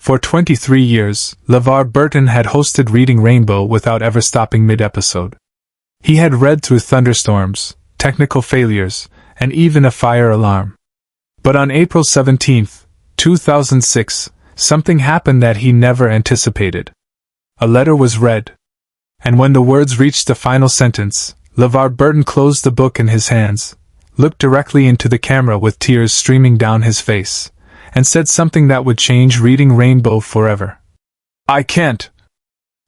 For 23 years, LeVar Burton had hosted Reading Rainbow without ever stopping mid-episode. He had read through thunderstorms, technical failures, and even a fire alarm. But on April 17, 2006, something happened that he never anticipated. A letter was read. And when the words reached the final sentence, LeVar Burton closed the book in his hands, looked directly into the camera with tears streaming down his face, and said something that would change Reading Rainbow forever. "I can't.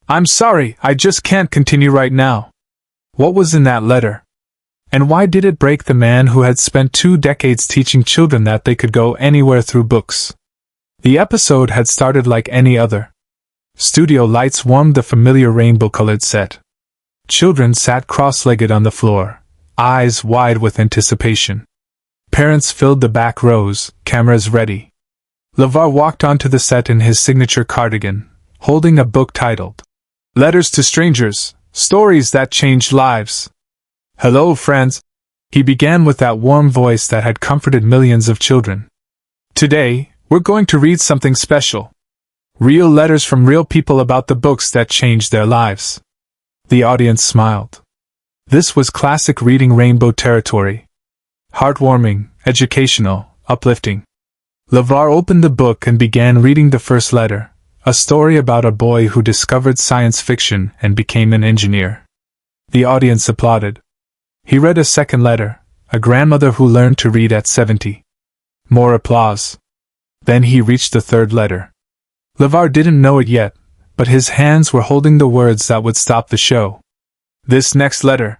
I'm sorry, I just can't continue right now." What was in that letter? And why did it break the man who had spent 2 decades teaching children that they could go anywhere through books? The episode had started like any other. Studio lights warmed the familiar rainbow-colored set. Children sat cross-legged on the floor, eyes wide with anticipation. Parents filled the back rows, cameras ready. LeVar walked onto the set in his signature cardigan, holding a book titled, "Letters to Strangers, Stories That Changed Lives." "Hello, friends," he began with that warm voice that had comforted millions of children. "Today, we're going to read something special. Real letters from real people about the books that changed their lives." The audience smiled. This was classic Reading Rainbow territory. Heartwarming, educational, uplifting. LeVar opened the book and began reading the first letter, a story about a boy who discovered science fiction and became an engineer. The audience applauded. He read a second letter, a grandmother who learned to read at 70. More applause. Then he reached the third letter. LeVar didn't know it yet, but his hands were holding the words that would stop the show. "This next letter,"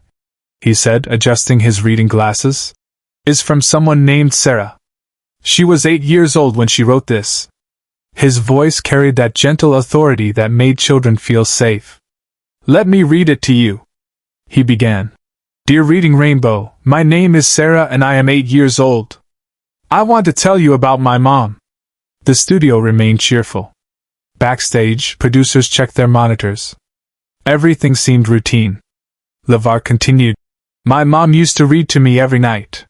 he said, adjusting his reading glasses, "is from someone named Sarah. She was 8 years old when she wrote this." His voice carried that gentle authority that made children feel safe. "Let me read it to you," he began. "Dear Reading Rainbow, my name is Sarah and I am 8 years old. I want to tell you about my mom." The studio remained cheerful. Backstage, producers checked their monitors. Everything seemed routine. LeVar continued, "My mom used to read to me every night.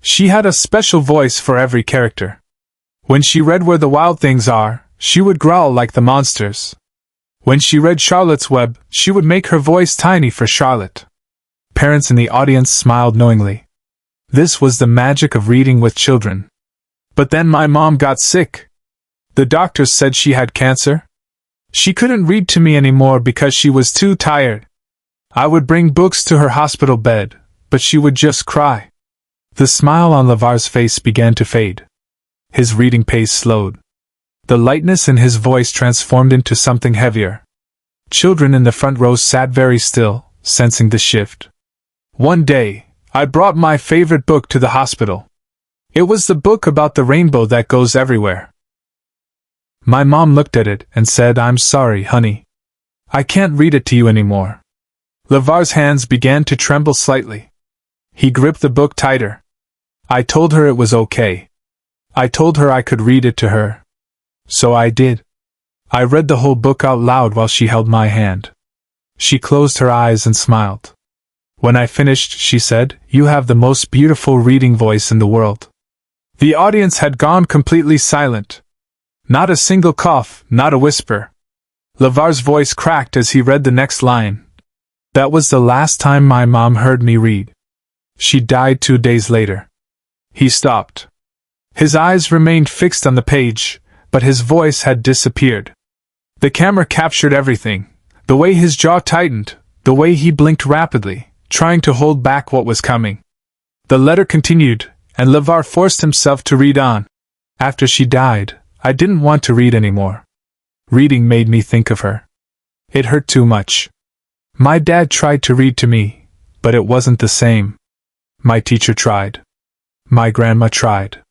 She had a special voice for every character. When she read Where the Wild Things Are, she would growl like the monsters. When she read Charlotte's Web, she would make her voice tiny for Charlotte." Parents in the audience smiled knowingly. This was the magic of reading with children. "But then my mom got sick. The doctors said she had cancer. She couldn't read to me anymore because she was too tired. I would bring books to her hospital bed, but she would just cry." The smile on LeVar's face began to fade. His reading pace slowed. The lightness in his voice transformed into something heavier. Children in the front row sat very still, sensing the shift. "One day, I brought my favorite book to the hospital. It was the book about the rainbow that goes everywhere. My mom looked at it and said, 'I'm sorry, honey. I can't read it to you anymore.'" LeVar's hands began to tremble slightly. He gripped the book tighter. "I told her it was okay. I told her I could read it to her. So I did. I read the whole book out loud while she held my hand. She closed her eyes and smiled. When I finished, she said, 'You have the most beautiful reading voice in the world.'" The audience had gone completely silent. Not a single cough, not a whisper. LeVar's voice cracked as he read the next line. "That was the last time my mom heard me read. She died 2 days later." He stopped. His eyes remained fixed on the page, but his voice had disappeared. The camera captured everything, the way his jaw tightened, the way he blinked rapidly, trying to hold back what was coming. The letter continued, and LeVar forced himself to read on. "After she died, I didn't want to read anymore. Reading made me think of her. It hurt too much. My dad tried to read to me, but it wasn't the same. My teacher tried. My grandma tried.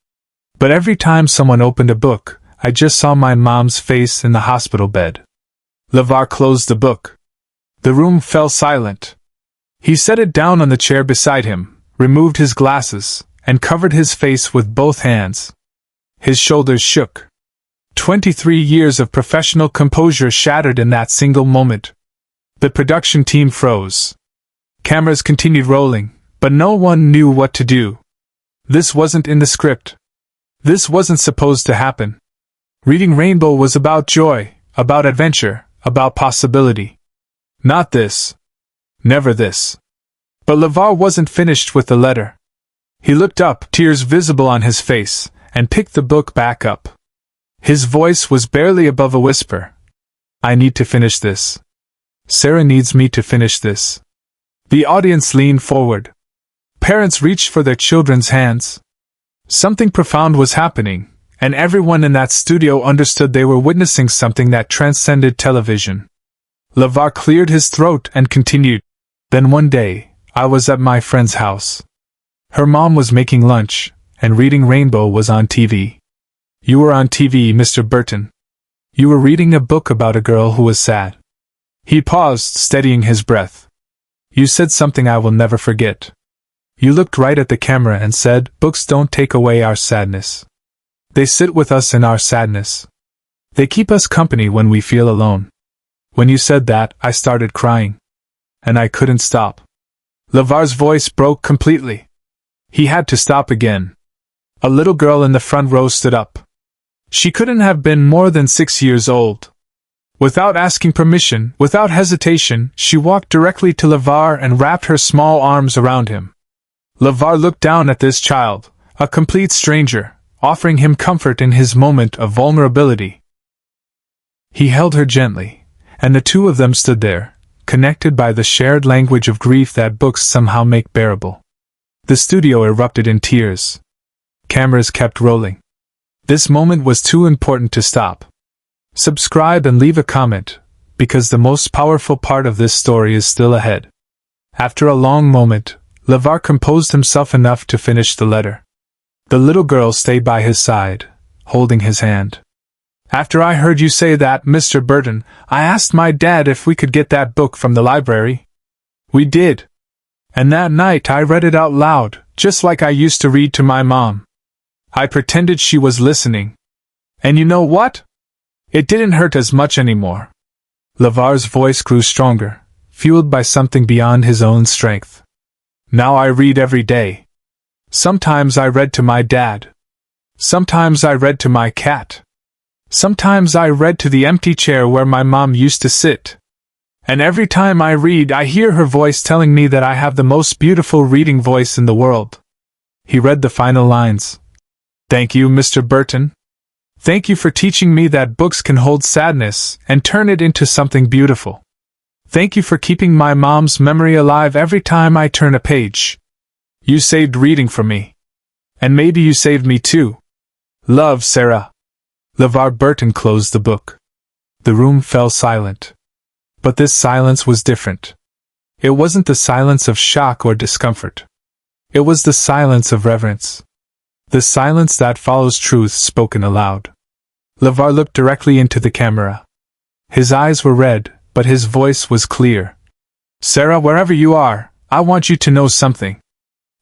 But every time someone opened a book, I just saw my mom's face in the hospital bed." LeVar closed the book. The room fell silent. He set it down on the chair beside him, removed his glasses, and covered his face with both hands. His shoulders shook. 23 years of professional composure shattered in that single moment. The production team froze. Cameras continued rolling, but no one knew what to do. This wasn't in the script. This wasn't supposed to happen. Reading Rainbow was about joy, about adventure, about possibility. Not this. Never this. But LeVar wasn't finished with the letter. He looked up, tears visible on his face, and picked the book back up. His voice was barely above a whisper. I need to finish this. Sarah needs me to finish this. The audience leaned forward. Parents reached for their children's hands. Something profound was happening, and everyone in that studio understood they were witnessing something that transcended television. LeVar cleared his throat and continued. Then one day, I was at my friend's house. Her mom was making lunch, and Reading Rainbow was on TV. You were on TV, Mr. Burton. You were reading a book about a girl who was sad. He paused, steadying his breath. You said something I will never forget. You looked right at the camera and said, books don't take away our sadness. They sit with us in our sadness. They keep us company when we feel alone. When you said that, I started crying. And I couldn't stop. LeVar's voice broke completely. He had to stop again. A little girl in the front row stood up. She couldn't have been more than 6 years old. Without asking permission, without hesitation, she walked directly to LeVar and wrapped her small arms around him. LeVar looked down at this child, a complete stranger, offering him comfort in his moment of vulnerability. He held her gently, and the two of them stood there, connected by the shared language of grief that books somehow make bearable. The studio erupted in tears. Cameras kept rolling. This moment was too important to stop. Subscribe and leave a comment, because the most powerful part of this story is still ahead. After a long moment, LeVar composed himself enough to finish the letter. The little girl stayed by his side, holding his hand. After I heard you say that, Mr. Burton, I asked my dad if we could get that book from the library. We did. And that night I read it out loud, just like I used to read to my mom. I pretended she was listening. And you know what? It didn't hurt as much anymore. LeVar's voice grew stronger, fueled by something beyond his own strength. Now I read every day. Sometimes I read to my dad. Sometimes I read to my cat. Sometimes I read to the empty chair where my mom used to sit. And every time I read, I hear her voice telling me that I have the most beautiful reading voice in the world. He read the final lines. Thank you, Mr. Burton. Thank you for teaching me that books can hold sadness and turn it into something beautiful. Thank you for keeping my mom's memory alive every time I turn a page. You saved reading for me. And maybe you saved me too. Love, Sarah. LeVar Burton closed the book. The room fell silent. But this silence was different. It wasn't the silence of shock or discomfort. It was the silence of reverence. The silence that follows truth spoken aloud. LeVar looked directly into the camera. His eyes were red, but his voice was clear. Sarah, wherever you are, I want you to know something.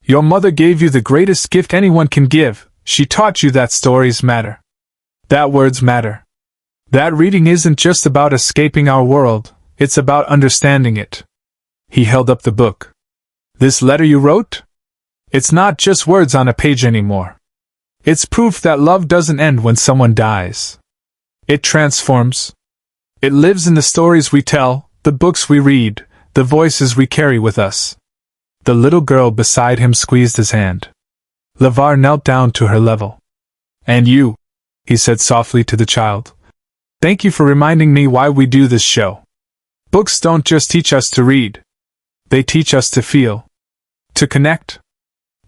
Your mother gave you the greatest gift anyone can give. She taught you that stories matter. That words matter. That reading isn't just about escaping our world, it's about understanding it. He held up the book. This letter you wrote? It's not just words on a page anymore. It's proof that love doesn't end when someone dies. It transforms. It lives in the stories we tell, the books we read, the voices we carry with us. The little girl beside him squeezed his hand. LeVar knelt down to her level. And you, he said softly to the child. Thank you for reminding me why we do this show. Books don't just teach us to read. They teach us to feel. To connect.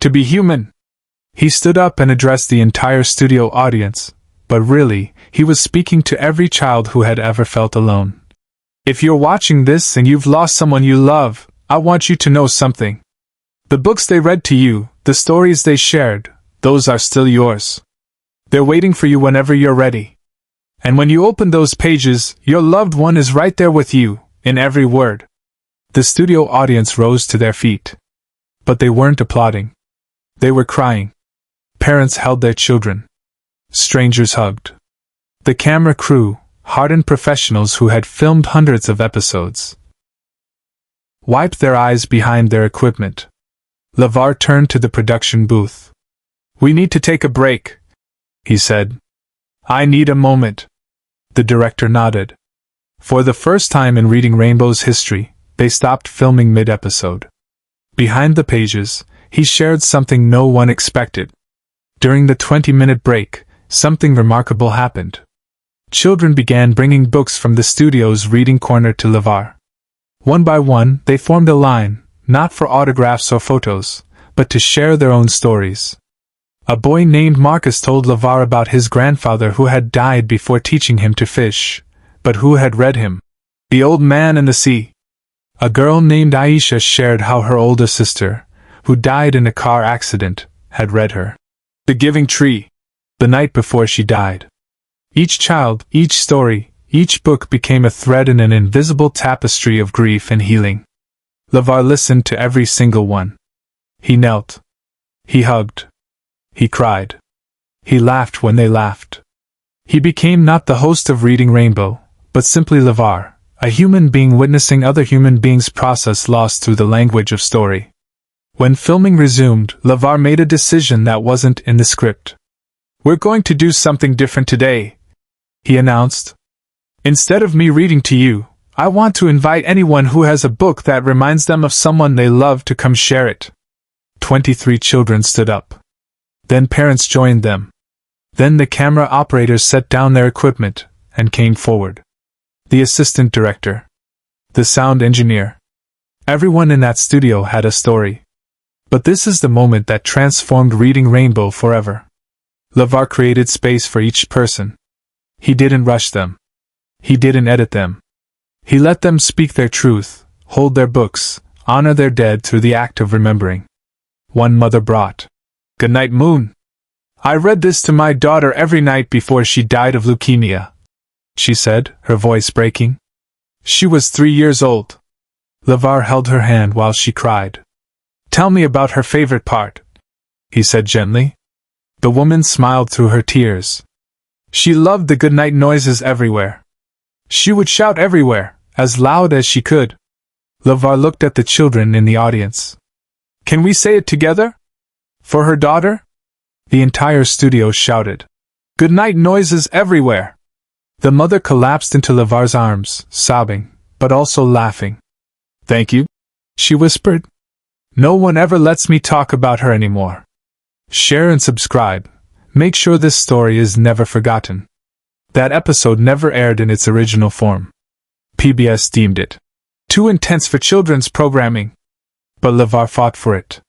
To be human. He stood up and addressed the entire studio audience, but really, he was speaking to every child who had ever felt alone. If you're watching this and you've lost someone you love, I want you to know something. The books they read to you, the stories they shared, those are still yours. They're waiting for you whenever you're ready. And when you open those pages, your loved one is right there with you, in every word. The studio audience rose to their feet. But they weren't applauding. They were crying. Parents held their children. Strangers hugged. The camera crew, hardened professionals who had filmed hundreds of episodes, wiped their eyes behind their equipment. LeVar turned to the production booth. We need to take a break, he said. I need a moment. The director nodded. For the first time in Reading Rainbow's history, they stopped filming mid-episode. Behind the pages, he shared something no one expected. During the 20-minute break, something remarkable happened. Children began bringing books from the studio's reading corner to LeVar. One by one, they formed a line, not for autographs or photos, but to share their own stories. A boy named Marcus told LeVar about his grandfather who had died before teaching him to fish, but who had read him. The Old Man and the Sea. A girl named Aisha shared how her older sister, who died in a car accident, had read her The Giving Tree the night before she died. Each child, each story, each book became a thread in an invisible tapestry of grief and healing. LeVar listened to every single one. He knelt. He hugged. He cried. He laughed when they laughed. He became not the host of Reading Rainbow, but simply LeVar, a human being witnessing other human beings process loss through the language of story. When filming resumed, LeVar made a decision that wasn't in the script. We're going to do something different today, he announced. Instead of me reading to you, I want to invite anyone who has a book that reminds them of someone they love to come share it. 23 children stood up. Then parents joined them. Then the camera operators set down their equipment and came forward. The assistant director. The sound engineer. Everyone in that studio had a story. But this is the moment that transformed Reading Rainbow forever. LeVar created space for each person. He didn't rush them. He didn't edit them. He let them speak their truth, hold their books, honor their dead through the act of remembering. One mother brought, "Good night, Moon. I read this to my daughter every night before she died of leukemia," she said, her voice breaking. She was 3 years old. LeVar held her hand while she cried. "Tell me about her favorite part," he said gently. The woman smiled through her tears. She loved the goodnight noises everywhere. She would shout everywhere, as loud as she could. LeVar looked at the children in the audience. "Can we say it together? For her daughter?" The entire studio shouted. "Goodnight noises everywhere." The mother collapsed into LeVar's arms, sobbing, but also laughing. "Thank you," she whispered. "No one ever lets me talk about her anymore." Share and subscribe. Make sure this story is never forgotten. That episode never aired in its original form. PBS deemed it too intense for children's programming. But LeVar fought for it.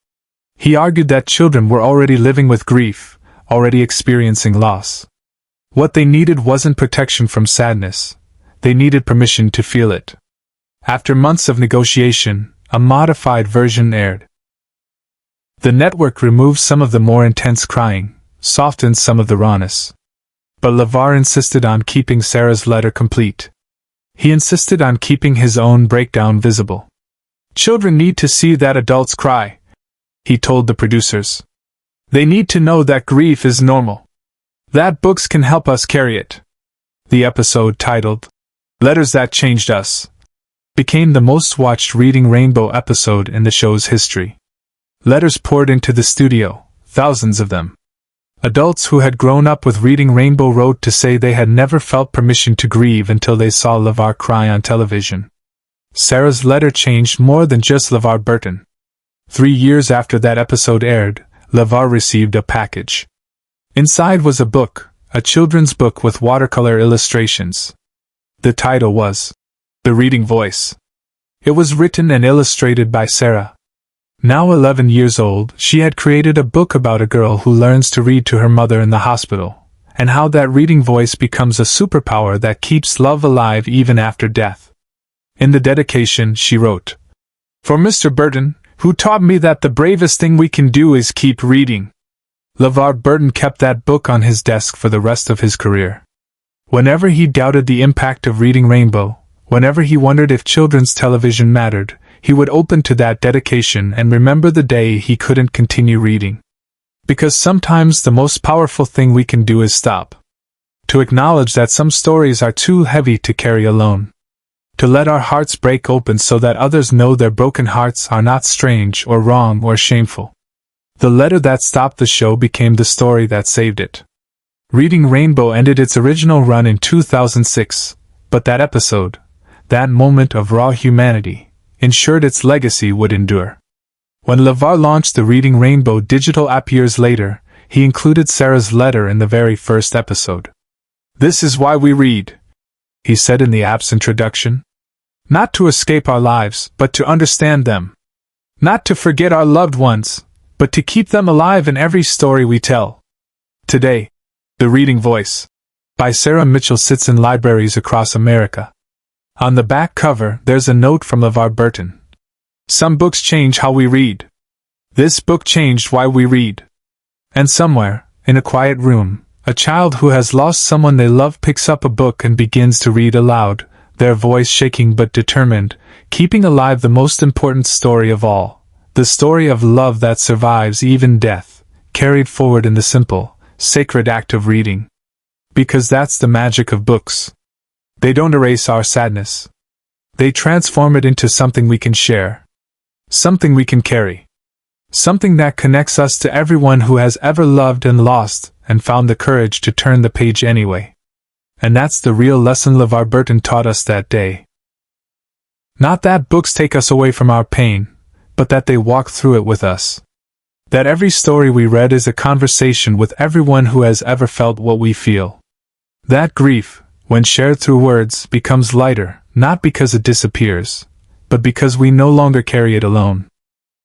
He argued that children were already living with grief, already experiencing loss. What they needed wasn't protection from sadness. They needed permission to feel it. After months of negotiation, a modified version aired. The network removed some of the more intense crying, softened some of the rawness. But LeVar insisted on keeping Sarah's letter complete. He insisted on keeping his own breakdown visible. "Children need to see that adults cry," he told the producers. "They need to know that grief is normal. That books can help us carry it." The episode, titled "Letters That Changed Us," became the most watched Reading Rainbow episode in the show's history. Letters poured into the studio, thousands of them. Adults who had grown up with Reading Rainbow wrote to say they had never felt permission to grieve until they saw LeVar cry on television. Sarah's letter changed more than just LeVar Burton. 3 years after that episode aired, LeVar received a package. Inside was a book, a children's book with watercolor illustrations. The title was The Reading Voice. It was written and illustrated by Sarah. Now 11 years old, she had created a book about a girl who learns to read to her mother in the hospital, and how that reading voice becomes a superpower that keeps love alive even after death. In the dedication, she wrote, "For Mr. Burton, who taught me that the bravest thing we can do is keep reading." LeVar Burton kept that book on his desk for the rest of his career. Whenever he doubted the impact of Reading Rainbow, whenever he wondered if children's television mattered, he would open to that dedication and remember the day he couldn't continue reading. Because sometimes the most powerful thing we can do is stop. To acknowledge that some stories are too heavy to carry alone. To let our hearts break open so that others know their broken hearts are not strange or wrong or shameful. The letter that stopped the show became the story that saved it. Reading Rainbow ended its original run in 2006, but that episode, that moment of raw humanity, ensured its legacy would endure. When LeVar launched the Reading Rainbow digital app years later, he included Sarah's letter in the very first episode. "This is why we read," he said in the app's introduction. "Not to escape our lives, but to understand them. Not to forget our loved ones, but to keep them alive in every story we tell." Today, The Reading Voice by Sarah Mitchell sits in libraries across America. On the back cover, there's a note from LeVar Burton. "Some books change how we read. This book changed why we read." And somewhere, in a quiet room, a child who has lost someone they love picks up a book and begins to read aloud, their voice shaking but determined, keeping alive the most important story of all, the story of love that survives even death, carried forward in the simple, sacred act of reading. Because that's the magic of books. They don't erase our sadness. They transform it into something we can share. Something we can carry. Something that connects us to everyone who has ever loved and lost, and found the courage to turn the page anyway. And that's the real lesson LeVar Burton taught us that day. Not that books take us away from our pain, but that they walk through it with us. That every story we read is a conversation with everyone who has ever felt what we feel. That grief, when shared through words, becomes lighter, not because it disappears, but because we no longer carry it alone.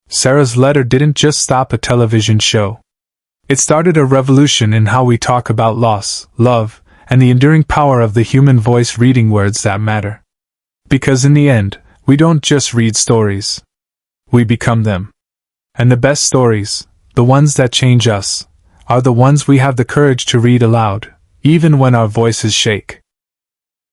Sarah's letter didn't just stop a television show. It started a revolution in how we talk about loss, love, and the enduring power of the human voice reading words that matter. Because in the end, we don't just read stories. We become them. And the best stories, the ones that change us, are the ones we have the courage to read aloud, even when our voices shake.